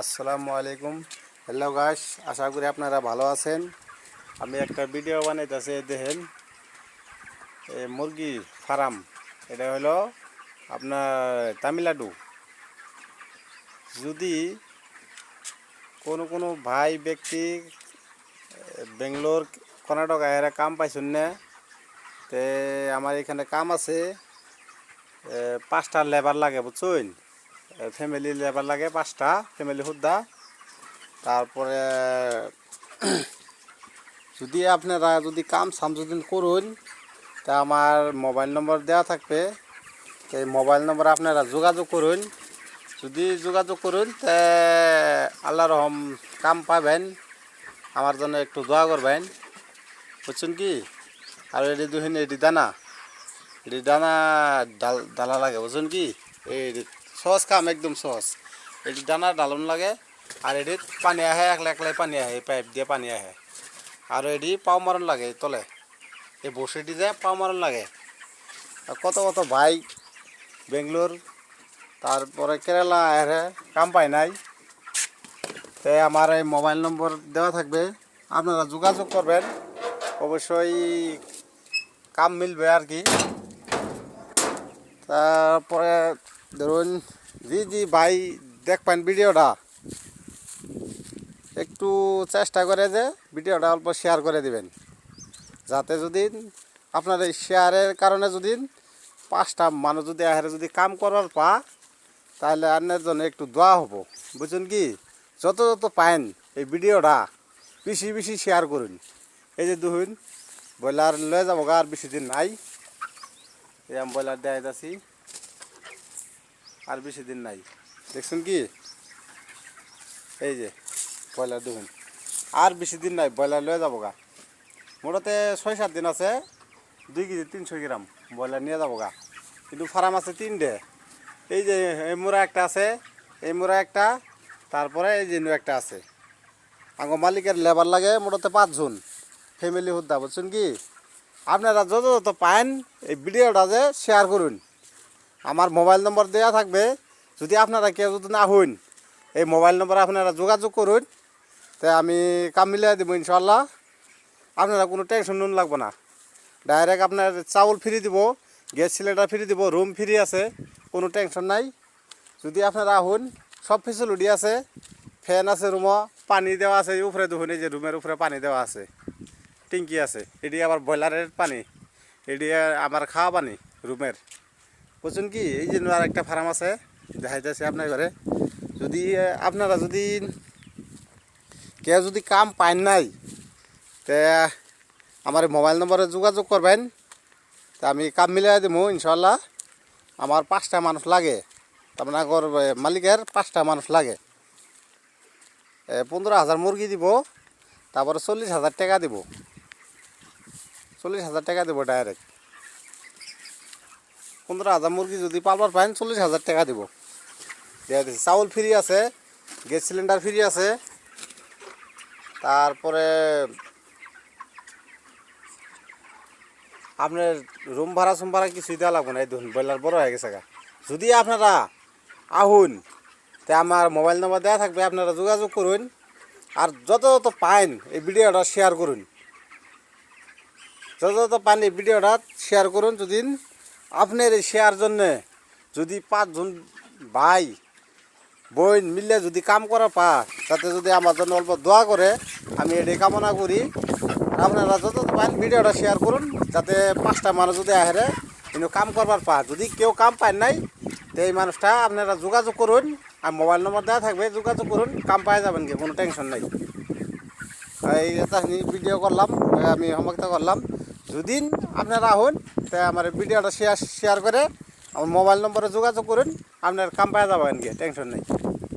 আসসালামু আলাইকুম। Hello guys, আশা করি আপনারা ভালো আছেন। আমি একটা ভিডিও বানাইতেছি, দেখেন মুরগি ফার্ম। এটা হলো আপনার তামিলনাড়ু। যদি কোনো ভাই ব্যক্তি বেঙ্গলোর কর্ণাটক এরা কাম পাইছেন না, তে আমার এখানে কাম আছে। 5টা লেবার লাগে, বুঝছেন? ফ্যামিলি লেবার লাগে 5টা, ফ্যামিলি হুদ্দা। তারপরে যদি আপনারা কাম যদি করুন, তা আমার মোবাইল নম্বর দেওয়া থাকবে। এই মোবাইল নম্বর আপনারা যোগাযোগ করুন। যদি যোগাযোগ করুন, তা আল্লাহ রহম কাম পাবেন। আমার জন্য একটু দোয়া করবেন, বুঝছেন কি? আর এটি দুহিন এটি দানা ডালা লাগে, বুঝছেন কি? এই সহজ কাম, একদম সহজ। এটি দানা ডালন লাগে। আর এটি পানি আহে, একলাই পানি আহে, পাইপ দিয়ে পানি আহে। আর এটি পাও মারণ লাগে তলে, এই বসেটি যায় পাও মারণ লাগে। কত ভাই বেঙ্গলোর, তারপরে কেরালা আহে, কাম পায় নাই। তাই আমার এই মোবাইল নম্বর দেওয়া থাকবে, আপনারা যোগাযোগ করবেন। অবশ্যই কাম মিলবে আর কি। তারপরে ধরুন, জি ভাই দেখবেন ভিডিওটা, একটু চেষ্টা করে যে ভিডিওটা অল্প শেয়ার করে দিবেন, যাতে যদি আপনার এই শেয়ারের কারণে যদি 5টা মানুষ যদি আহারে যদি কাম করার পা, তাহলে আপনার জন্য একটু দোয়া হবো, বুঝছেন কি? যত পায়েন এই ভিডিওটা বেশি শেয়ার করুন। এই যে দুহুন ব্রয়লার লয়ে যাবো, আর বেশি দিন নাই। এই আমি ব্রয়লার দেখাই যাচ্ছি, আর বেশি দিন নাই, দেখছেন কি? এই যে ব্রয়লার দুহুন, আর বেশি দিন নাই, ব্রয়লার লয়ে যাবো গা। মোটাতে 6-7 দিন আছে। 2 কেজি 300 গ্রাম ব্রয়লার নিয়ে যাবো গা। কিন্তু ফার্ম আছে 3টে। এই যে এই মোড়া একটা আছে, এই মোড়া একটা, তারপরে এই যে একটা আছে। আঙ্গ মালিকের লেবার লাগে মোটাতে 5 জন, ফ্যামিলি হুদ্দা, বুঝছেন কি? আপনারা যত পান এই ভিডিওটা যে শেয়ার করুন। আমার মোবাইল নম্বর দেওয়া থাকবে। যদি আপনারা কেউ যদি না হন, এই মোবাইল নম্বরে আপনারা যোগাযোগ করুন। তাই আমি কাম মিলিয়ে দেবো ইনশাল্লাহ। আপনারা কোনো টেনশন নুন লাগবে না। ডাইরেক্ট আপনার চাউল ফ্রি দিব, গ্যাস সিলিন্ডার ফ্রি দিব, রুম ফ্রি আছে, কোনো টেনশন নাই। যদি আপনারা আহুন, সব ফেসিলিটি আছে। ফ্যান আছে রুমও, পানি দেওয়া আছে উপরে, দেখুন এই যে রুমের উপরে পানি দেওয়া আছে, ট্যাঙ্কি আছে। এটি আবার ব্রয়লারের পানি, এটি আমার খাওয়া পানি রুমের, বুঝছেন কি? এই জন্য আর একটা ফার্ম আছে, দেখাইতেছে আপনার ঘরে। যদি আপনারা কেউ যদি কাম পান নাই, তে আমার মোবাইল নম্বরে যোগাযোগ করবেন। তা আমি কাম মিলাই দেবো ইনশাল্লাহ। আমার 5টা মানুষ লাগে, তারপরে আগর মালিকের 5টা মানুষ লাগে। 15,000 মুরগি দিব, তারপরে 40,000 টাকা দিব। 40,000 টাকা দেবো ডাইরেক্ট। 15,000 মুরগি যদি পালবার পাইন, 40,000 টাকা দিব। দেওয়া দিচ্ছি। চাউল ফ্রি আছে, গ্যাস সিলিন্ডার ফ্রি আছে। তারপরে আপনার রুম ভাড়া কিছুই দেওয়া লাগবে না। এই ধরুন ব্রয়লার বড় হয়ে গেছে গা। যদি আপনারা আহুন, তা আমার মোবাইল নম্বর দেওয়া থাকবে, আপনারা যোগাযোগ করুন। আর যত পাইন এই ভিডিওটা শেয়ার করুন। যত পাইন এই ভিডিওটা শেয়ার করুন। যদি আপনার এই শেয়ার জন্যে যদি 5 জন ভাই বোন মিললে যদি কাম করা পা, তাতে যদি আমার জন্য অল্প দোয়া করে, আমি এটাই কামনা করি। আপনারা যত পাইন ভিডিওটা শেয়ার করুন, যাতে 5টা মানুষ যদি আহেরে কিন্তু কাম করবার পা। যদি কেউ কাম পায় নাই, তো এই মানুষটা আপনারা যোগাযোগ করুন। আর মোবাইল নম্বর দেওয়া থাকবে, যোগাযোগ করুন, কাম পাই যাবেন কি, কোনো টেনশন নাই। এই এটা ভিডিও করলাম, আমি সমাপ্ত করলাম। যদি আপনারা আহুন, তাই আমার ভিডিওটা শেয়ার করে আমার মোবাইল নম্বরে যোগাযোগ করুন, আপনার কাম পাই যাবেন কি, টেনশন নেই।